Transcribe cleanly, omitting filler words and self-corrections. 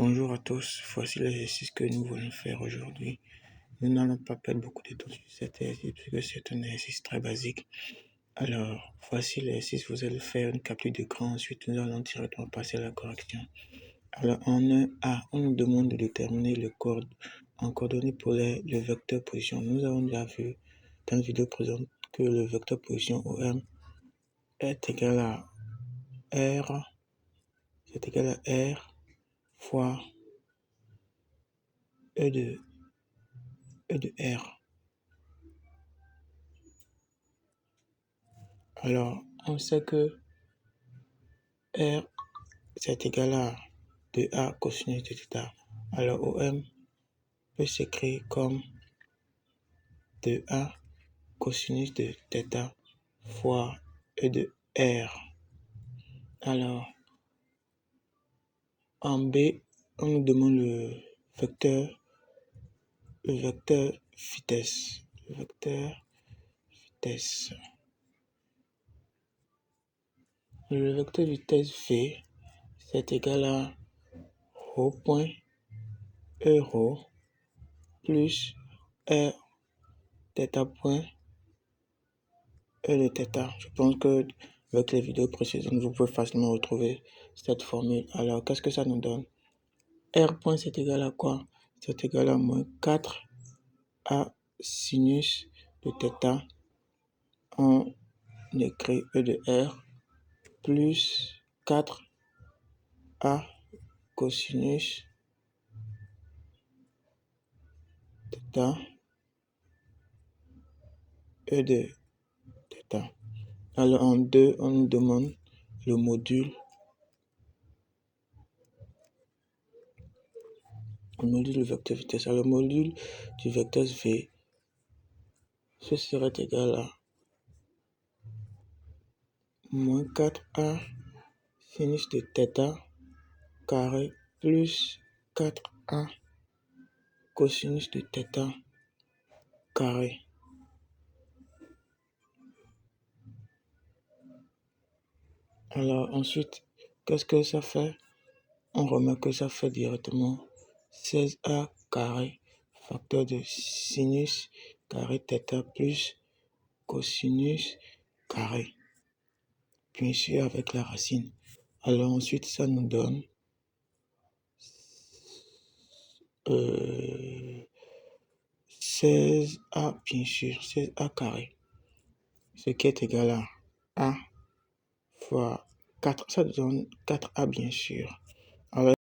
Bonjour à tous, voici l'exercice que nous voulons faire aujourd'hui. Nous n'allons pas perdre beaucoup de temps sur cet exercice puisque c'est un exercice très basique. Alors, voici l'exercice, vous allez faire une capture d'écran, ensuite nous allons directement passer à la correction. Alors, en 1A, on nous demande de déterminer en coordonnées polaires le vecteur position. Nous avons déjà vu dans la vidéo présente que le vecteur position OM est égal à R, c'est égal à R fois E de R. Alors, on sait que R, c'est égal à 2A cosinus de θ. Alors, OM peut s'écrire comme 2A cosinus de θ fois E de R. Alors, en B, on nous demande le vecteur vitesse. Le vecteur vitesse V, c'est égal à ρ point E ρ plus R θ point E de θ. Je pense que avec les vidéos précédentes, vous pouvez facilement retrouver cette formule. Alors, qu'est-ce que ça nous donne? R point, c'est égal à quoi? C'est égal à moins 4A sinus de θ. On écrit E de R plus 4A cosinus θ E de θ. Alors, en 2, on nous demande le module du vecteur vitesse. Alors, le module du vecteur V, ce serait égal à moins 4A sinus de θ carré plus 4A cosinus de θ carré. Alors ensuite, qu'est-ce que ça fait? On remarque que ça fait directement 16A carré, facteur de sinus carré θ plus cosinus carré, bien sûr avec la racine. Alors ensuite, ça nous donne 16A, bien sûr, 16A carré, ce qui est égal à A fois 4, ça donne 4A bien sûr. Alors,